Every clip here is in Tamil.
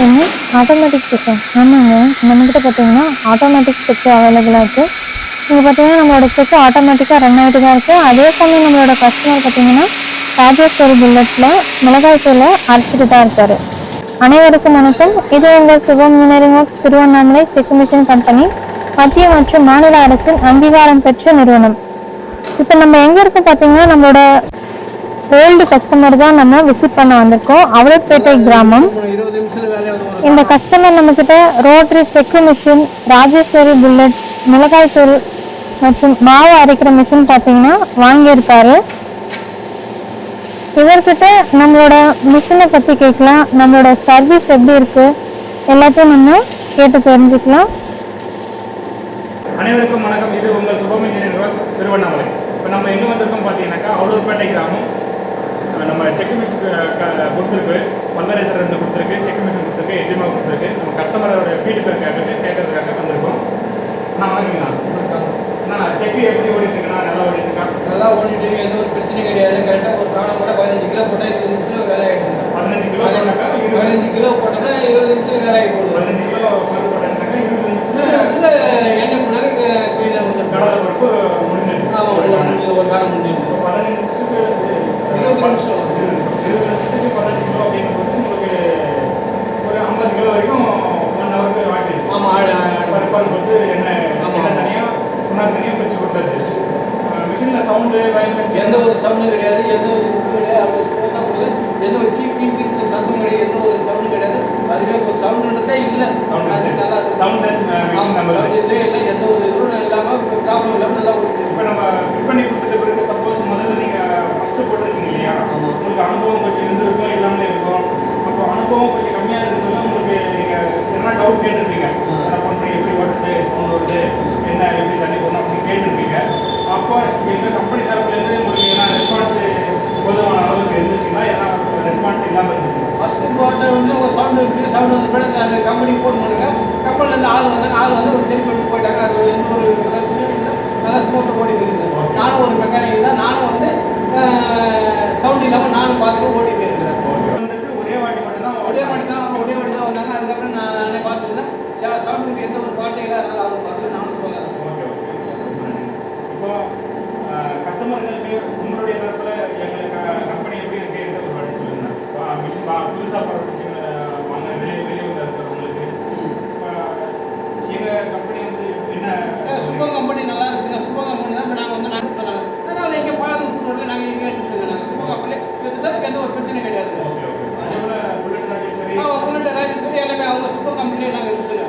என்ன ஆட்டோமேட்டிக் செக்கு ஆமாங்க. நம்மக்கிட்ட பார்த்தீங்கன்னா ஆட்டோமேட்டிக் செக்கு அவைலபிளாக இருக்குது. இங்கே பார்த்தீங்கன்னா நம்மளோட செக்கு ஆட்டோமேட்டிக்காக ரன் ஆகிட்டு தான் இருக்குது. அதே சமயம் நம்மளோட கஸ்டமர் பார்த்தீங்கன்னா ராஜேஸ்வரி புல்லட்டில் மிளகாய் தூளை அரைச்சிட்டு தான் இருக்காரு. அனைவருக்கும் வணக்கம். இது உங்கள் Subham engineering works Tiruvannamalai check machine company, மத்திய மற்றும் மாநில அரசின் அங்கீகாரம் பெற்ற நிறுவனம். இப்போ நம்ம எங்கே இருக்கோம் பார்த்தீங்கன்னா நம்மளோட ஓல்டு கஸ்டமர் தான் நம்ம விசிட் பண்ண வந்திருக்கோம். அவலப்பேட்டை கிராமம். இந்த கஸ்டமர் நம்மக்கிட்ட ரோட்டரி செக்கு மிஷின், ராஜேஸ்வரி புல்லட், மிளகாய் தூள் மற்றும் மாவு அரைக்கிற மிஷின் பார்த்தீங்கன்னா வாங்கியிருக்காரு. இவர்கிட்ட நம்மளோட மிஷினை பற்றி கேட்கலாம், நம்மளோட சர்வீஸ் எப்படி இருக்கு எல்லாத்தையும் நம்ம கேட்டு தெரிஞ்சுக்கலாம். அனைவருக்கும் வணக்கம். இது உங்கள் சுபம் இன்ஜினியரிங் ஒர்க்ஸ் திருவண்ணாமலை. இப்போ நம்ம எங்கே வந்திருக்கோம் பார்த்தீங்கன்னாக்கா அவலூர்பேட்டை கிராமம். நம்ம செக் மிஷின் கொடுத்துருக்கு, பல்வேறு 2 கொடுத்துருக்கு, செக் மிஷின் கொடுத்துருக்கு, எட்டிமா கொடுத்துருக்கு. நம்ம கஸ்டமரோட ஃபீட்பேக் கேட்கறதுக்காக வந்திருக்கோம். நான் வணக்கங்கண்ணா. செக்கு எப்படி ஓடிட்டுருக்குண்ணா? நல்லா ஓடிட்டுருக்கா? நல்லா ஓடிட்டு இருக்கு. எந்த ஒரு பிரச்சனையும் கிடையாது. கரெக்டாக ஒரு காணம் கூட 15 கிலோ போட்டால் 20 நிமிஷம் வேலை ஆகிடுது. 15 கிலோ போட்டாக்கா 15 கிலோ போட்டோம்னா 20 நிமிஷம் வேலை ஆகி போகுது. 15 கிலோ போட்டாக்கா 20 நிமிஷத்தில் எண்ணெய் போனாக்க கிளீனாக வந்துடும். கடலை பருப்பு முடிஞ்சிருக்கு. ஆமாம், ஒரு காலம் முடிஞ்சிருக்கு. 15 நிமிஷத்துக்கு 20 நிமிஷம் 20 நிமிஷத்துக்கு 15 கிலோ அப்படின்னு சொல்லி உங்களுக்கு ஒரு 50 கிலோ வரைக்கும் 1 ஹவருக்கு வாங்கிடுது. ஆமாம், பருப்பு வந்து எண்ணெய் தனியாக புண்ணாக்கு தனியாக பிரித்து கொடுத்தாச்சு. மிஷினில் சவுண்டு எந்த ஒரு சவுண்டும் கிடையாது, எந்த ஒரு இது கிடையாது. அவங்க ஸ்மூத்தாக போகுது. எந்த ஒரு கீழ் சத்தம் கிடையாது, எந்த ஒரு சவுண்டும் கிடையாது. அதுவே ஒரு சவுண்டுன்றதே இல்லை. நல்லா சவுண்ட் இல்லை, எந்த ஒரு இதுவும் இல்லாமல் ப்ராப்ளம் இல்லாமல் நல்லா ஓடிட்டு. இப்போ நம்ம ஃபிட் பண்ணி கொடுத்துட்டு பிறகு சப்போஸ் முதல்ல நீங்கள் ஃபஸ்ட்டு போட்டிருக்கீங்க இல்லையா, உங்களுக்கு அனுபவம் கொஞ்சம் இருந்திருக்கும், இல்லாமலே இருக்கும். அப்போ அனுபவம் கொஞ்சம் கம்மியாக இருக்கிறதுனால உங்களுக்கு நீங்கள் எதனா டவுட் கேட்டிருப்பீங்க. ஃபோன் பண்ணி எப்படி ஓடுறது, சவுண்ட் வருது, என்ன எப்படி தண்ணி போடணும் அப்படின்னு கேட்டிருப்பீங்க. அப்போ எங்கள் கம்பெனி தரப்புலேருந்து உங்களுக்கு என்ன ரெஸ்பான்ஸ் போதுமான அளவுக்கு இருந்துச்சுன்னா ஏன்னா ரெஸ்பான்ஸ் இல்லாமல் இருந்துச்சு. ஃபஸ்ட்டு போட்ட வந்து ஒரு சவுண்டு இருக்குது. சவுண்டு வந்து பிறகு அந்த கம்பெனிக்கு ஃபோன் பண்ணுங்க. கம்பெனிலேருந்து ஆள் வந்தாங்க. ஆள் வந்து ஒரு சரி பண்ணி போயிட்டாங்க. அது எந்த ஒரு நல்லா ஸ்மூத்தாக ஓடிட்டு இருக்குது. நானும் ஒரு மெக்கானிக் தான். நானும் வந்து சவுண்ட் இல்லாமல் நானும் பார்த்துட்டு ஓடிட்டு இருக்கிறேன். வந்துட்டு ஒரே வாட்டி மட்டும் ஒரே வாட்டி தான் வந்தாங்க. அதுக்கப்புறம் நானே பார்த்துட்டு தான் சவுண்டுக்கு எந்த ஒரு பாட்டும் இல்லை. அதனால் அவங்க பார்த்துட்டு நானும் சொல்லலாம். ஓகே. இப்போ கஸ்டமர்களுக்கு உங்களுடைய தரப்பில் எங்களுக்கு கம்பெனி எப்படி இருக்குன்ற ஒரு வாட்டி சொல்லுங்க. மிஷின் புதுசாக போகிற மிஷின் வாங்க வெளியூரில் இருக்கிறவங்களுக்கு எங்கள் கம்பெனி வந்து என்ன சூப்பர் கம்பெனி நல்லா இருக்குங்க. சூப்பர் கம்பெனி தான். இப்போ நாங்கள் வந்து நாங்கள் சொன்னாங்க. அதனால் எங்கள் பாலம் கூட்டோட நாங்கள் எங்கே எடுத்துக்கோங்க. நாங்கள் சூப்பர் கம்பெனி எடுத்துகிட்டு எந்த ஒரு பிரச்சனை கிடையாது. ஓகே. அதேபோல் புல்லட் ராஜேஸ்வரி புல்லட் ராஜேஸ்வரி எல்லாமே அவங்க சூப்பர் கம்பெனியே நாங்கள் எடுத்துக்கோங்க.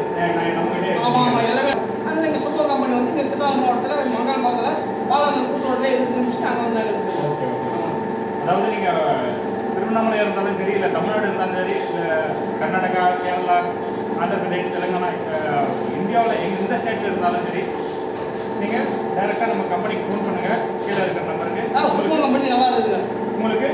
ஆமாம், எல்லாமே. ஆனால் எங்கள் சூப்பர் கம்பெனி வந்து இங்கே திருவாரூர் மாவட்டத்தில் மங்காளபாத்தில் பாலம் கூட்டோட்டில் 20 நிமிஷம் நாங்கள் வந்து நாங்கள் எடுத்துக்கோங்க. ஓகே. அதாவது நீங்கள் திருவண்ணாமலையாக இருந்தாலும் சரி, இல்லை தமிழ்நாடு இருந்தாலும் சரி, இல்லை கர்நாடகா, கேரளா, ஆந்திர பிரதேஷ், தெலுங்கானா, இந்தியாவில் எந்த ஸ்டேட்டில் இருந்தாலும் சரி, நீங்கள் டைரெக்டாக நம்ம கம்பெனிக்கு ஃபோன் பண்ணுங்கள். கீழே இருக்கிற நம்பருக்கு. சூப்பர் கம்பெனி நல்லா இருக்குதுங்க. உங்களுக்கு